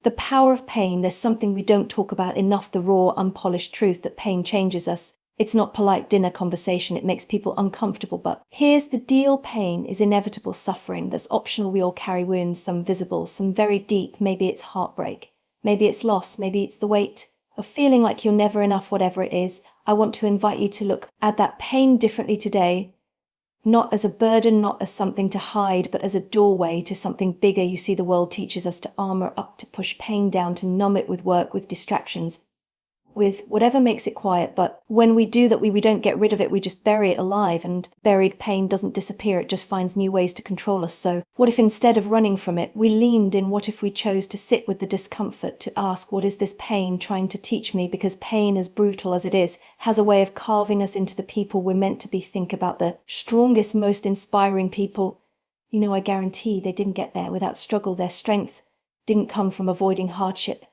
The power of pain, there's something we don't talk about enough, the raw, unpolished truth that pain changes us. It's not polite dinner conversation, it makes people uncomfortable, but here's the deal: pain is inevitable suffering that's optional. We all carry wounds, some visible, some very deep. Maybe it's heartbreak, maybe it's loss, maybe it's the weight of feeling like you're never enough. Whatever it is, I want to invite you to look at that pain differently today. Not as a burden, not as something to hide, but as a doorway to something bigger. You see, the world teaches us to armor up, to push pain down, to numb it with work, with distractions, with whatever makes it quiet. But when we do that, we don't get rid of it, we just bury it alive. And buried pain doesn't disappear, it just finds new ways to control us. So what if instead of running from it, we leaned in? What if we chose to sit with the discomfort, to ask, what is this pain trying to teach me? Because pain, as brutal as it is, has a way of carving us into the people we're meant to be. Think about the strongest, most inspiring people. I guarantee they didn't get there without struggle. Their strength didn't come from avoiding hardship.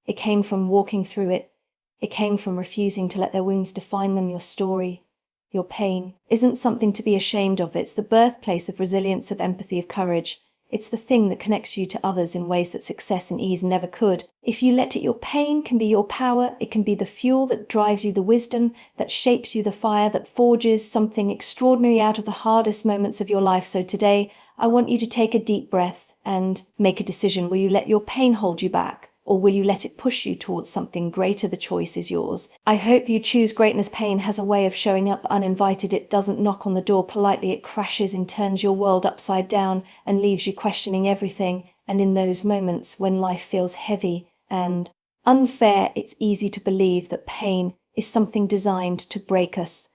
It came from walking through it. It came from refusing to let their wounds define them. Your story, your pain, isn't something to be ashamed of. It's the birthplace of resilience, of empathy, of courage. It's the thing that connects you to others in ways that success and ease never could. If you let it, your pain can be your power. It can be the fuel that drives you, the wisdom that shapes you, the fire that forges something extraordinary out of the hardest moments of your life. So today, I want you to take a deep breath and make a decision. Will you let your pain hold you back? Or will you let it push you towards something greater? The choice is yours. I hope you choose greatness. Pain has a way of showing up uninvited. It doesn't knock on the door politely. It crashes and turns your world upside down and leaves you questioning everything. And in those moments when life feels heavy and unfair, it's easy to believe that pain is something designed to break us.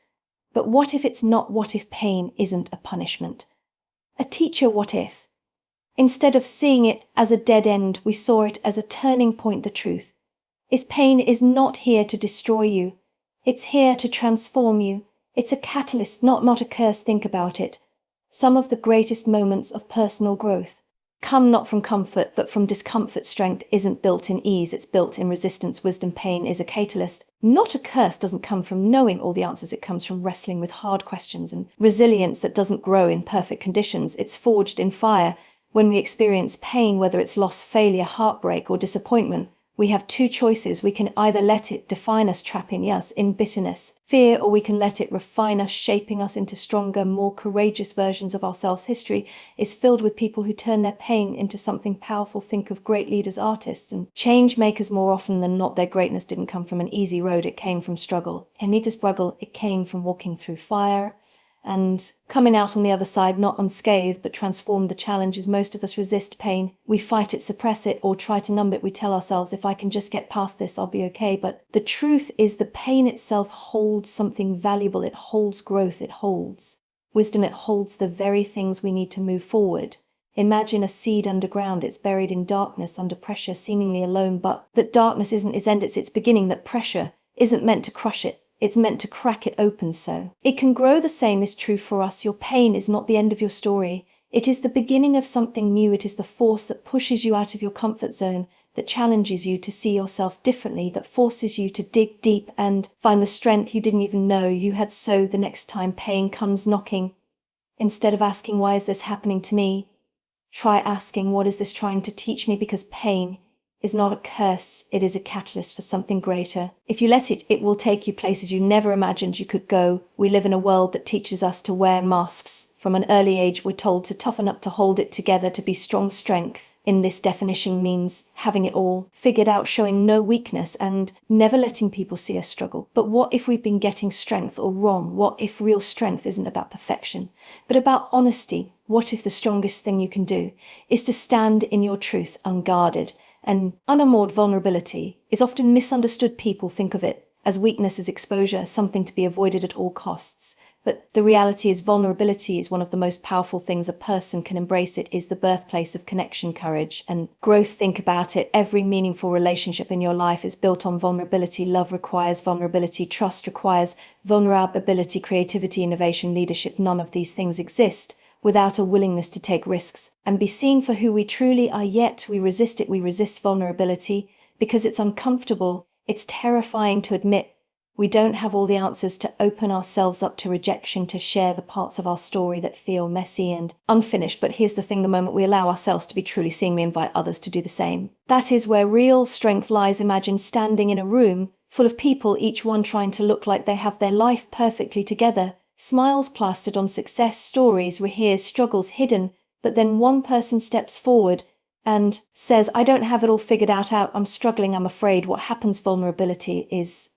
But what if it's not? What if pain isn't a punishment? A teacher? What if, instead of seeing it as a dead end, we saw it as a turning point? The truth is, pain is not here to destroy you. It's here to transform you. It's a catalyst, not a curse. Think about it. Some of the greatest moments of personal growth come not from comfort, but from discomfort. Strength isn't built in ease, it's built in resistance. Wisdom, pain is a catalyst, not a curse. Doesn't come from knowing all the answers, it comes from wrestling with hard questions. And resilience that doesn't grow in perfect conditions, it's forged in fire. When we experience pain, whether it's loss, failure, heartbreak, or disappointment, we have two choices. We can either let it define us, trapping us in bitterness, fear, or we can let it refine us, shaping us into stronger, more courageous versions of ourselves. History is filled with people who turn their pain into something powerful. Think of great leaders, artists, and change makers. More often than not, their greatness didn't come from an easy road, it came from struggle. And neither struggle, it came from walking through fire and coming out on the other side, not unscathed, but transformed. The challenge is most of us resist pain. We fight it, suppress it, or try to numb it. We tell ourselves, if I can just get past this, I'll be okay. But the truth is, the pain itself holds something valuable. It holds growth, it holds wisdom, it holds the very things we need to move forward. Imagine a seed underground. It's buried in darkness, under pressure, seemingly alone, but that darkness isn't its end, it's its beginning. That pressure isn't meant to crush it. It's meant to crack it open so it can grow. The same is true for us. Your pain is not the end of your story. It is the beginning of something new. It is the force that pushes you out of your comfort zone, that challenges you to see yourself differently, that forces you to dig deep and find the strength you didn't even know you had. So the next time pain comes knocking, instead of asking, why is this happening to me? Try asking, what is this trying to teach me? Because pain is not a curse, it is a catalyst for something greater. If you let it, it will take you places you never imagined you could go. We live in a world that teaches us to wear masks. From an early age, we're told to toughen up, to hold it together, to be strong. Strength in this definition means having it all figured out, showing no weakness, and never letting people see us struggle. But what if we've been getting strength all wrong? What if real strength isn't about perfection, but about honesty? What if the strongest thing you can do is to stand in your truth unguarded? And unarmored vulnerability is often misunderstood. People think of it as weakness, as exposure, something to be avoided at all costs. But the reality is, vulnerability is one of the most powerful things a person can embrace. It is the birthplace of connection, courage, and growth. Think about it. Every meaningful relationship in your life is built on vulnerability. Love requires vulnerability. Trust requires vulnerability. Creativity, innovation, leadership, none of these things exist without a willingness to take risks and be seen for who we truly are. Yet we resist it. We resist vulnerability because it's uncomfortable. It's terrifying to admit We don't have all the answers to open ourselves up to rejection, to share the parts of our story that feel messy and unfinished. But here's the thing, the moment we allow ourselves to be truly seen, we invite others to do the same. That is where real strength lies. Imagine standing in a room full of people, each one trying to look like they have their life perfectly together, smiles plastered on success stories, rehearsed struggles hidden, but then one person steps forward and says, I don't have it all figured out, I'm struggling, I'm afraid. What happens? Vulnerability is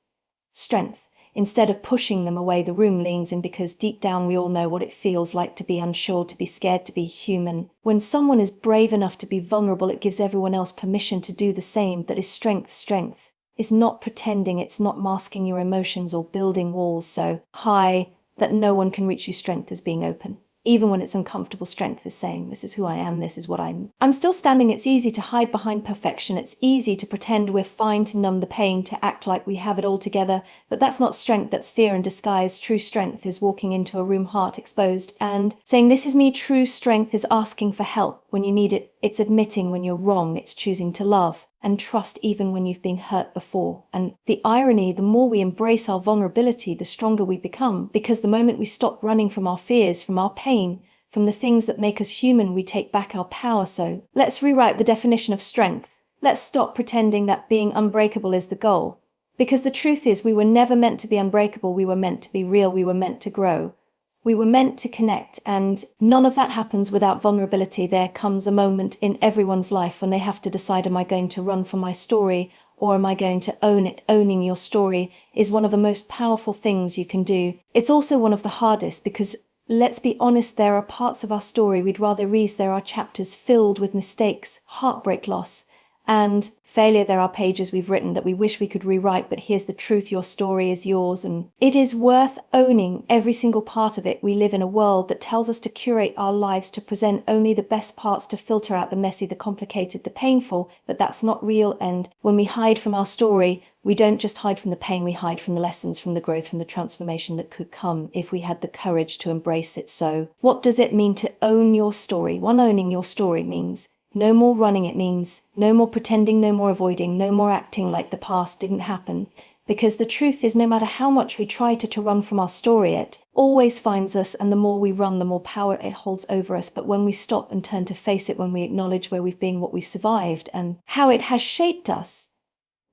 strength. Instead of pushing them away, the room leans in, because deep down we all know what it feels like to be unsure, to be scared, to be human. When someone is brave enough to be vulnerable, it gives everyone else permission to do the same. That is strength. Strength is not pretending, it's not masking your emotions or building walls so high that no one can reach you. Strength is being open. Even when it's uncomfortable, strength is saying, this is who I am, this is what I'm still standing. It's easy to hide behind perfection. It's easy to pretend we're fine, to numb the pain, to act like we have it all together. But that's not strength, that's fear in disguise. True strength is walking into a room, heart exposed, and saying, this is me. True strength is asking for help when you need it. It's admitting when you're wrong. It's choosing to love and trust even when you've been hurt before. And the irony, the more we embrace our vulnerability, the stronger we become, because the moment we stop running from our fears, from our pain, from the things that make us human, we take back our power. So let's rewrite the definition of strength. Let's stop pretending that being unbreakable is the goal, because the truth is we were never meant to be unbreakable. We were meant to be real. We were meant to grow. We were meant to connect, and none of that happens without vulnerability. There comes a moment in everyone's life when they have to decide, am I going to run from my story, or am I going to own it? Owning your story is one of the most powerful things you can do. It's also one of the hardest, because let's be honest, there are parts of our story we'd rather erase. There are chapters filled with mistakes, heartbreak, loss, and failure. There are pages we've written that we wish we could rewrite, but here's the truth, your story is yours, and it is worth owning every single part of it. We live in a world that tells us to curate our lives, to present only the best parts, to filter out the messy, the complicated, the painful, but that's not real. And when we hide from our story, we don't just hide from the pain, we hide from the lessons, from the growth, from the transformation that could come if we had the courage to embrace it. So what does it mean to own your story? One, owning your story means no more running. It means no more pretending, no more avoiding, no more acting like the past didn't happen. Because the truth is, no matter how much we try to run from our story, it always finds us, and the more we run, the more power it holds over us. But when we stop and turn to face it, when we acknowledge where we've been, what we've survived, and how it has shaped us,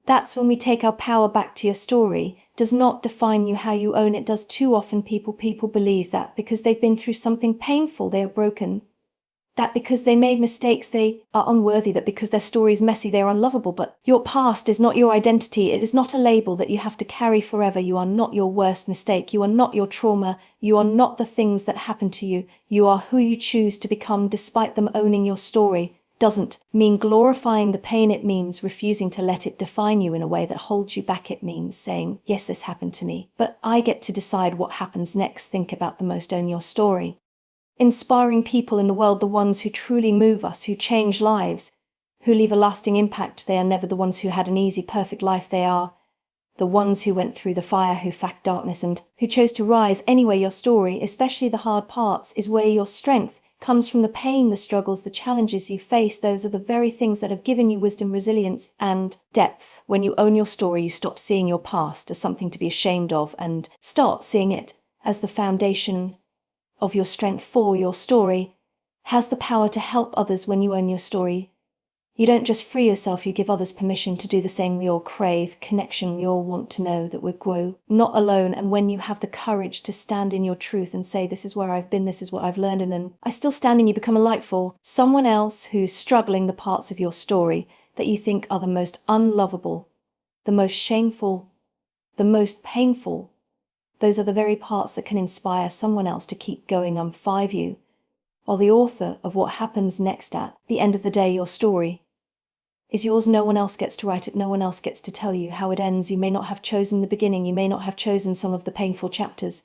that's when we take our power back. To your story does not define you. How you own it does. Too often people believe that because they've been through something painful, they are broken. That because they made mistakes, they are unworthy. That because their story is messy, they are unlovable. But your past is not your identity. It is not a label that you have to carry forever. You are not your worst mistake. You are not your trauma. You are not the things that happened to you. You are who you choose to become. Despite them, owning your story doesn't mean glorifying the pain. It means refusing to let it define you in a way that holds you back. It means saying, yes, this happened to me, but I get to decide what happens next. Think about the most. Own your story. Inspiring people in the world, the ones who truly move us, who change lives, who leave a lasting impact. They are never the ones who had an easy, perfect life. They are the ones who went through the fire, who faced darkness, and who chose to rise anyway. Your story, especially the hard parts, is where your strength comes from. The pain, the struggles, the challenges you face, those are the very things that have given you wisdom, resilience, and depth. When you own your story, you stop seeing your past as something to be ashamed of and start seeing it as the foundation of your strength. For your story has the power to help others. When you own your story, you don't just free yourself, you give others permission to do the same. We all crave connection. We all want to know that we're not alone. And when you have the courage to stand in your truth and say, this is where I've been, this is what I've learned, and I still stand, and you become a light for someone else who's struggling. The parts of your story that you think are the most unlovable, the most shameful, the most painful, those are the very parts that can inspire someone else to keep going. I'm 5 or the author of what happens next. At the end of the day, your story is yours. No one else gets to write it. No one else gets to tell you how it ends. You may not have chosen the beginning. You may not have chosen some of the painful chapters.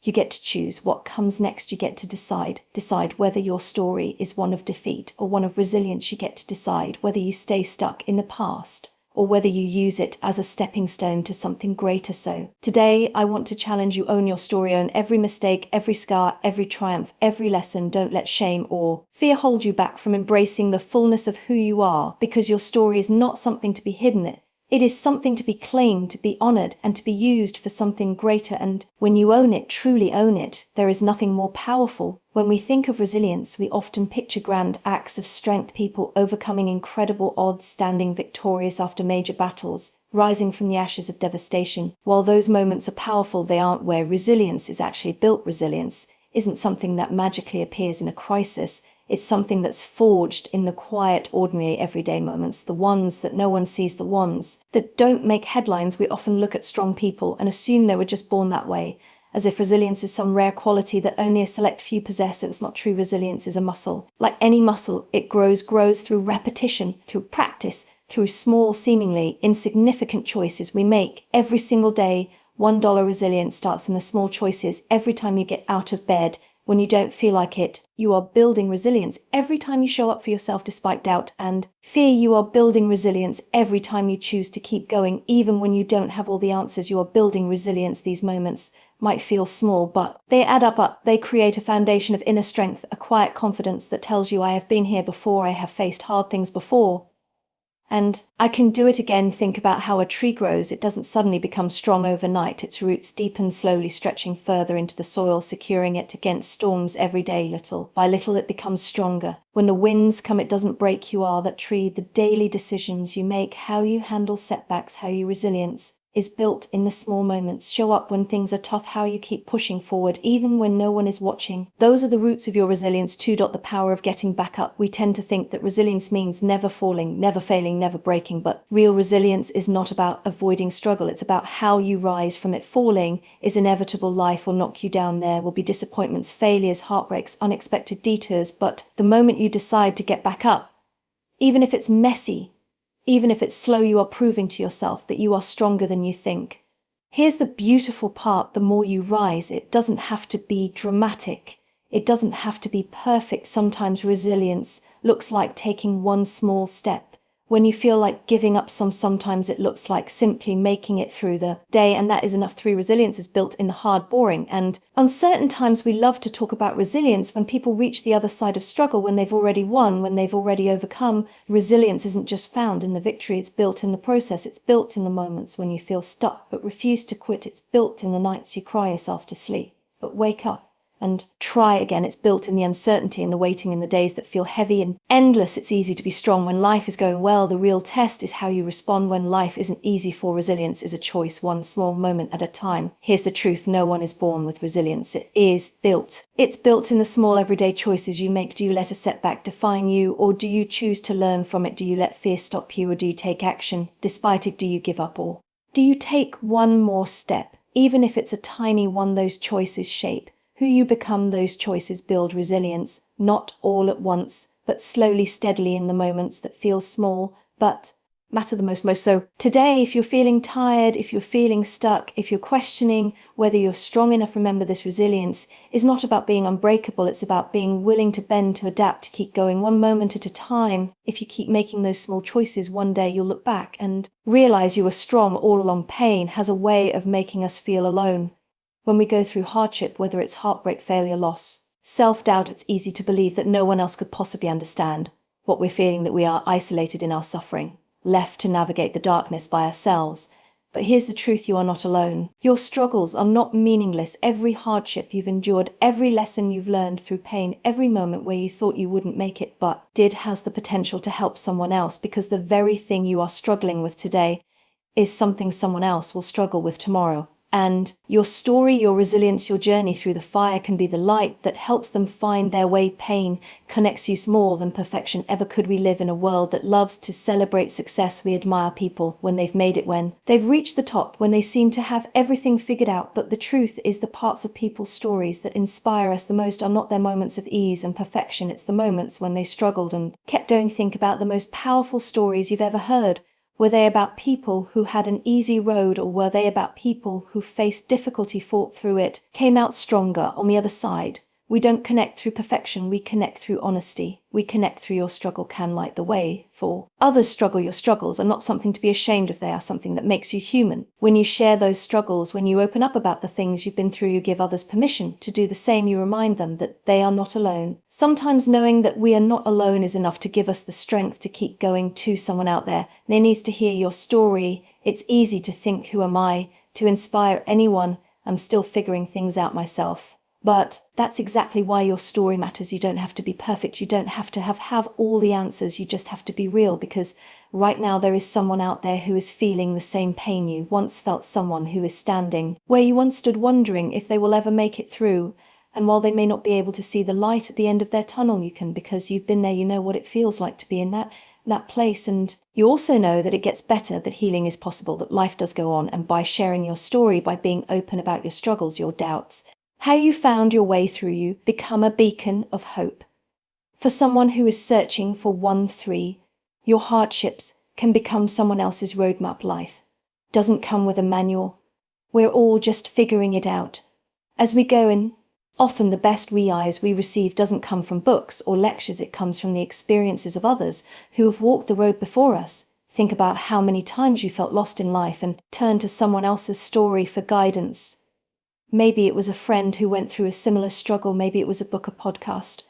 You get to choose what comes next. You get to decide whether your story is one of defeat or one of resilience. You get to decide whether you stay stuck in the past or whether you use it as a stepping stone to something greater. So today, I want to challenge you. Own your story. Own every mistake, every scar, every triumph, every lesson. Don't let shame or fear hold you back from embracing the fullness of who you are, because your story is not something to be hidden. It is something to be claimed, to be honored, and to be used for something greater. And when you own it, truly own it, there is nothing more powerful. When we think of resilience, we often picture grand acts of strength, people overcoming incredible odds, standing victorious after major battles, rising from the ashes of devastation. While those moments are powerful, they aren't where resilience is actually built. Resilience isn't something that magically appears in a crisis. It's something that's forged in the quiet, ordinary, everyday moments, the ones that no one sees, the ones that don't make headlines. We often look at strong people and assume they were just born that way, as if resilience is some rare quality that only a select few possess. It's not true. Resilience is a muscle. Like any muscle, it grows through repetition, through practice, through small, seemingly insignificant choices we make every single day. $1 resilience starts in the small choices. Every time you get out of bed, when you don't feel like it, you are building resilience. Every time you show up for yourself despite doubt and fear, you are building resilience. Every time you choose to keep going, even when you don't have all the answers, you are building resilience. These moments might feel small, but they add up. They create a foundation of inner strength, a quiet confidence that tells you, I have been here before, I have faced hard things before, and I can do it again. Think about how a tree grows. It doesn't suddenly become strong overnight. Its roots deepen slowly, stretching further into the soil, securing it against storms every day. Little by little, it becomes stronger. When the winds come, it doesn't break. You are that tree. The daily decisions you make, how you handle setbacks, how you resilience is built in the small moments. Show up when things are tough, how you keep pushing forward even when no one is watching. Those are the roots of your resilience. 2. The power of getting back up. We tend to think that resilience means never falling, never failing, never breaking, but real resilience is not about avoiding struggle. It's about how you rise from it. Falling is inevitable. Life will knock you down. There will be disappointments, failures, heartbreaks, unexpected detours, but the moment you decide to get back up, even if it's messy, even if it's slow, you are proving to yourself that you are stronger than you think. Here's the beautiful part. The more you rise, it doesn't have to be dramatic. It doesn't have to be perfect. Sometimes resilience looks like taking one small step. When you feel like giving up, sometimes it looks like simply making it through the day, and that is enough. 3. Resilience is built in the hard, boring, and uncertain times. We love to talk about resilience when people reach the other side of struggle, when they've already won, when they've already overcome. Resilience isn't just found in the victory, it's built in the process. It's built in the moments when you feel stuck but refuse to quit. It's built in the nights you cry yourself to sleep but wake up and try again. It's built in the uncertainty and the waiting, in the days that feel heavy and endless. It's easy to be strong when life is going well. The real test is how you respond when life isn't easy. For resilience is a choice, one small moment at a time. Here's the truth. No one is born with resilience. It is built. It's built in the small everyday choices you make. Do you let a setback define you, or do you choose to learn from it? Do you let fear stop you, or do you take action despite it? Do you give up, or do you take one more step, even if it's a tiny one? Those choices shape who you become. Those choices build resilience, not all at once, but slowly, steadily, in the moments that feel small but matter the most. So today, if you're feeling tired, if you're feeling stuck, if you're questioning whether you're strong enough, remember this: resilience is not about being unbreakable. It's about being willing to bend, to adapt, to keep going one moment at a time. If you keep making those small choices, one day you'll look back and realize you were strong all along. Pain has a way of making us feel alone. When we go through hardship, whether it's heartbreak, failure, loss, self-doubt, it's easy to believe that no one else could possibly understand what we're feeling, that we are isolated in our suffering, left to navigate the darkness by ourselves. But here's the truth: you are not alone. Your struggles are not meaningless. Every hardship you've endured, every lesson you've learned through pain, every moment where you thought you wouldn't make it but did, has the potential to help someone else, because the very thing you are struggling with today is something someone else will struggle with tomorrow. And your story, your resilience, your journey through the fire can be the light that helps them find their way. Pain connects you more than perfection ever could. We live in a world that loves to celebrate success. We admire people when they've made it, when they've reached the top, when they seem to have everything figured out. But the truth is, the parts of people's stories that inspire us the most are not their moments of ease and perfection. It's the moments when they struggled and kept going. Think about the most powerful stories you've ever heard. Were they about people who had an easy road, or were they about people who faced difficulty, fought through it, came out stronger on the other side? We don't connect through perfection, we connect through honesty. We connect through your struggle can light the way for others. Struggle, your struggles are not something to be ashamed of, they are something that makes you human. When you share those struggles, when you open up about the things you've been through, you give others permission to do the same. You remind them that they are not alone. Sometimes knowing that we are not alone is enough to give us the strength to keep going. To someone out there, they needs to hear your story. It's easy to think, who am I to inspire anyone? I'm still figuring things out myself. But that's exactly why your story matters. You don't have to be perfect. You don't have to have all the answers. You just have to be real, because right now there is someone out there who is feeling the same pain you once felt, someone who is standing where you once stood, wondering if they will ever make it through. And while they may not be able to see the light at the end of their tunnel, you can, because you've been there. You know what it feels like to be in that place. And you also know that it gets better, that healing is possible, that life does go on. And by sharing your story, by being open about your struggles, your doubts, how you found your way through, you become a beacon of hope. For someone who is searching for 1-3, your hardships can become someone else's roadmap. Life doesn't come with a manual. We're all just figuring it out as we go, and often the best we receive doesn't come from books or lectures. It comes from the experiences of others who have walked the road before us. Think about how many times you felt lost in life and turned to someone else's story for guidance. Maybe it was a friend who went through a similar struggle. Maybe it was a book, a podcast,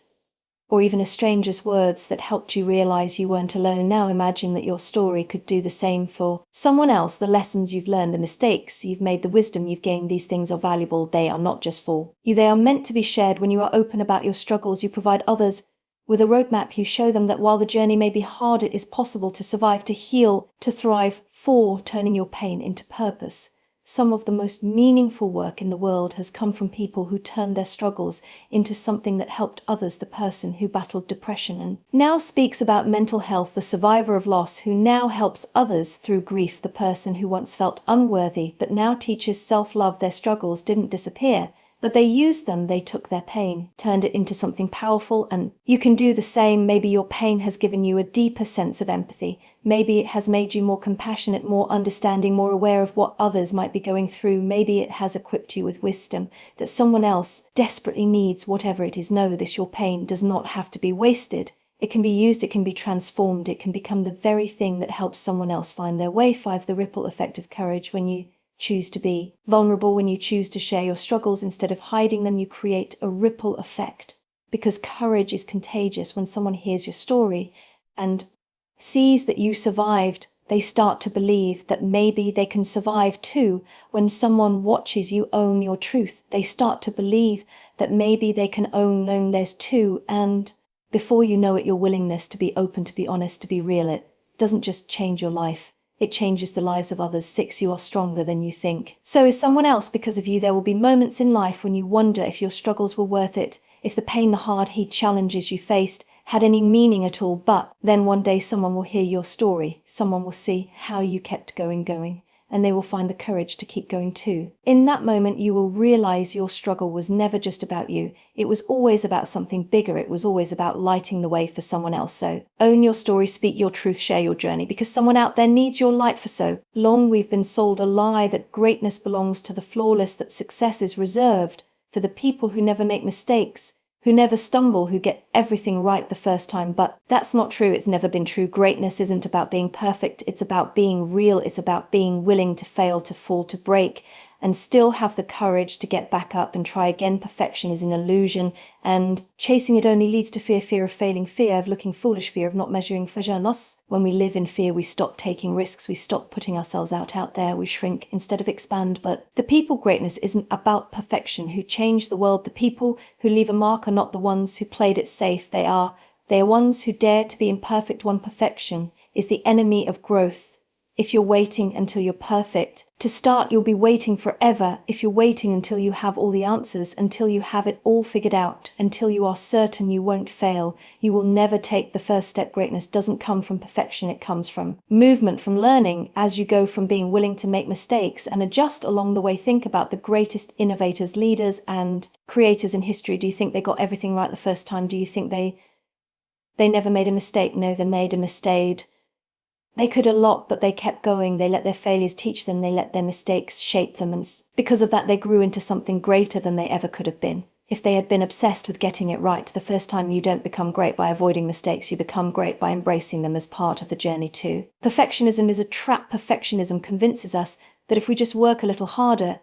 or even a stranger's words that helped you realize you weren't alone. Now imagine that your story could do the same for someone else. The lessons you've learned, the mistakes you've made, the wisdom you've gained, these things are valuable. They are not just for you. They are meant to be shared. When you are open about your struggles, you provide others with a roadmap. You show them that while the journey may be hard, it is possible to survive, to heal, to thrive. For turning your pain into purpose. Some of the most meaningful work in the world has come from people who turned their struggles into something that helped others. The person who battled depression and now speaks about mental health, the survivor of loss who now helps others through grief, the person who once felt unworthy but now teaches self-love. Their struggles didn't disappear, but they used them. They took their pain, turned it into something powerful, and you can do the same. Maybe your pain has given you a deeper sense of empathy. Maybe it has made you more compassionate, more understanding, more aware of what others might be going through. Maybe it has equipped you with wisdom that someone else desperately needs. Whatever it is, know this: your pain does not have to be wasted. It can be used, it can be transformed, it can become the very thing that helps someone else find their way. 5. The ripple effect of courage. When you choose to be vulnerable, when you choose to share your struggles instead of hiding them, you create a ripple effect, because courage is contagious. When someone hears your story and sees that you survived, they start to believe that maybe they can survive too. When someone watches you own your truth, they start to believe that maybe they can own theirs too. And before you know it, your willingness to be open, to be honest, to be real, it doesn't just change your life. It changes the lives of others. 6. You are stronger than you think. So is someone else. Because of you, there will be moments in life when you wonder if your struggles were worth it, if the pain, the hard heat challenges you faced had any meaning at all. But then one day someone will hear your story. Someone will see how you kept going, and they will find the courage to keep going too. In that moment, you will realize your struggle was never just about you. It was always about something bigger. It was always about lighting the way for someone else. So own your story, speak your truth, share your journey, because someone out there needs your light. For so long we've been sold a lie that greatness belongs to the flawless, that success is reserved for the people who never make mistakes, who never stumble, who get everything right the first time. But that's not true. It's never been true. Greatness isn't about being perfect. It's about being real. It's about being willing to fail, to fall, to break, and still have the courage to get back up and try again. Perfection is an illusion, and chasing it only leads to fear. Fear of failing, fear of looking foolish, fear of not measuring. When we live in fear, we stop taking risks, we stop putting ourselves out there, we shrink instead of expand. But the people greatness isn't about perfection, who change the world. The people who leave a mark are not the ones who played it safe. They are ones who dare to be imperfect. One perfection is the enemy of growth. If you're waiting until you're perfect to start, you'll be waiting forever. If you're waiting until you have all the answers, until you have it all figured out, until you are certain you won't fail, you will never take the first step. Greatness doesn't come from perfection. It comes from movement, from learning as you go, from being willing to make mistakes and adjust along the way. Think about the greatest innovators, leaders, and creators in history. Do you think they got everything right the first time? Do you think they never made a mistake? No, they made a mistake. They could a lot, but they kept going. They let their failures teach them. They let their mistakes shape them. And because of that, they grew into something greater than they ever could have been. If they had been obsessed with getting it right the first time, you don't become great by avoiding mistakes, you become great by embracing them as part of the journey too. Perfectionism is a trap. Perfectionism convinces us that if we just work a little harder,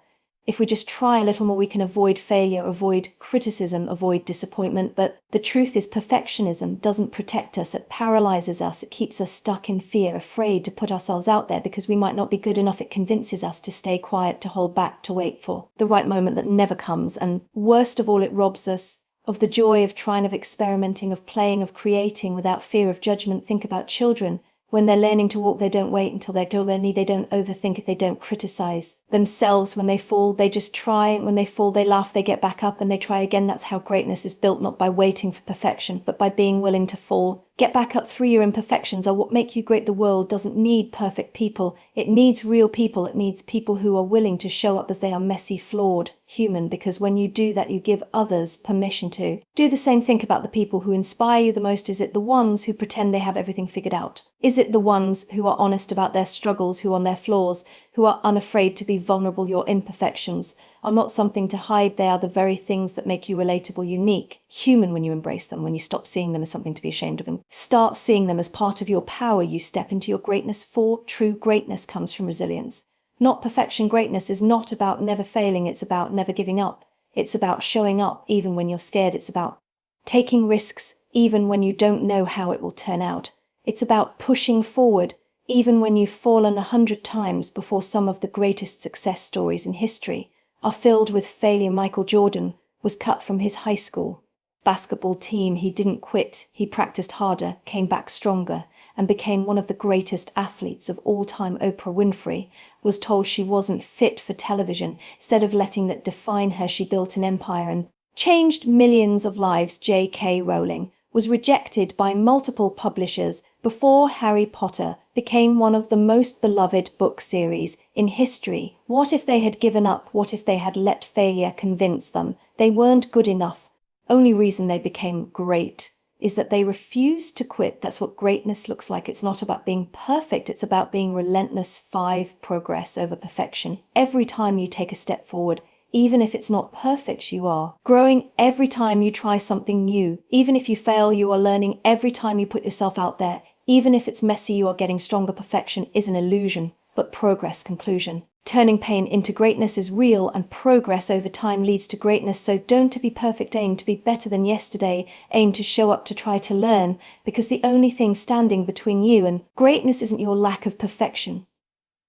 if we just try a little more, we can avoid failure, avoid criticism, avoid disappointment. But the truth is, perfectionism doesn't protect us. It paralyzes us. It keeps us stuck in fear, afraid to put ourselves out there because we might not be good enough. It convinces us to stay quiet, to hold back, to wait for the right moment that never comes. And worst of all, it robs us of the joy of trying, of experimenting, of playing, of creating without fear of judgment. Think about children. When they're learning to walk, they don't wait until they're to their knee. They don't overthink it. They don't criticize themselves when they fall. They just try, and when they fall, they laugh, they get back up and they try again. That's how greatness is built, not by waiting for perfection, but by being willing to fall, get back up through. Your imperfections are what make you great. The world doesn't need perfect people. It needs real people. It needs people who are willing to show up as they are, messy, flawed, human, because when you do that, you give others permission to do the same. Think about the people who inspire you the most. Is it the ones who pretend they have everything figured out? Is it the ones who are honest about their struggles, who on their flaws, who are unafraid to be vulnerable? Your imperfections are not something to hide. They are the very things that make you relatable, unique, human. When you embrace them, when you stop seeing them as something to be ashamed of, and start seeing them as part of your power, you step into your greatness. For true greatness comes from resilience, not perfection. Greatness is not about never failing. It's about never giving up. It's about showing up even when you're scared. It's about taking risks even when you don't know how it will turn out. It's about pushing forward even when you've fallen 100 times before. Some of the greatest success stories in history are filled with failure. Michael Jordan was cut from his high school basketball team. He didn't quit. He practiced harder, came back stronger, and became one of the greatest athletes of all time. Oprah Winfrey was told she wasn't fit for television. Instead of letting that define her, she built an empire and changed millions of lives. J.K. Rowling was rejected by multiple publishers before Harry Potter became one of the most beloved book series in history. What if they had given up? What if they had let failure convince them they weren't good enough? Only reason they became great is that they refused to quit. That's what greatness looks like. It's not about being perfect. It's about being relentless. 5, progress over perfection. Every time you take a step forward, even if it's not perfect, you are growing. Every time you try something new, even if you fail, you are learning. Every time you put yourself out there, even if it's messy, you are getting stronger. Perfection is an illusion, but progress, conclusion. Turning pain into greatness is real, and progress over time leads to greatness. So don't to be perfect, aim to be better than yesterday. Aim to show up, to try to learn, because the only thing standing between you and greatness isn't your lack of perfection.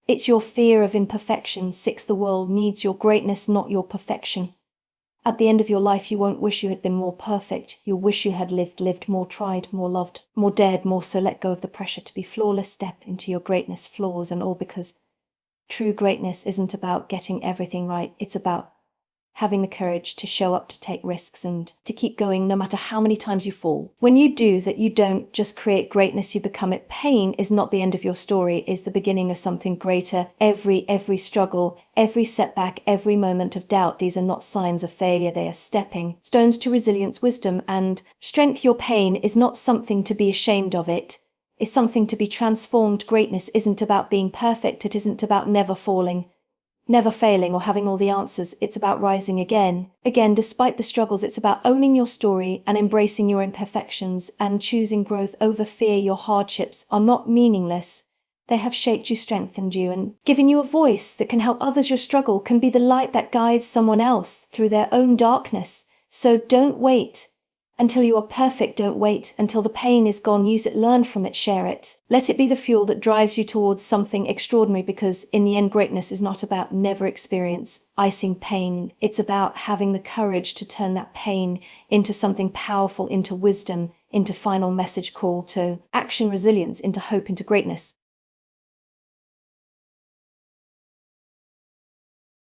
It's your fear of imperfection. 6, the world needs your greatness, not your perfection. At the end of your life, you won't wish you had been more perfect. You'll wish you had lived more, tried, more loved, more dared, more. So let go of the pressure to be flawless. Step into your greatness, flaws and all, because true greatness isn't about getting everything right. It's about having the courage to show up, to take risks, and to keep going no matter how many times you fall. When you do that, you don't just create greatness, you become it. Pain is not the end of your story, it's the beginning of something greater. Every struggle, every setback, every moment of doubt, these are not signs of failure. They are stepping stones to resilience, wisdom, and strength. Your pain is not something to be ashamed of. It is something to be transformed. Greatness isn't about being perfect. It isn't about never falling, never failing, or having all the answers. It's about rising again, despite the struggles. It's about owning your story and embracing your imperfections and choosing growth over fear. Your hardships are not meaningless. They have shaped you, strengthened you, and given you a voice that can help others. Your struggle can be the light that guides someone else through their own darkness. So don't wait until you are perfect. Don't wait until the pain is gone. Use it, learn from it, share it. Let it be the fuel that drives you towards something extraordinary, because in the end, greatness is not about never experiencing pain. It's about having the courage to turn that pain into something powerful, into wisdom, into final message, call to action, resilience, into hope, into greatness.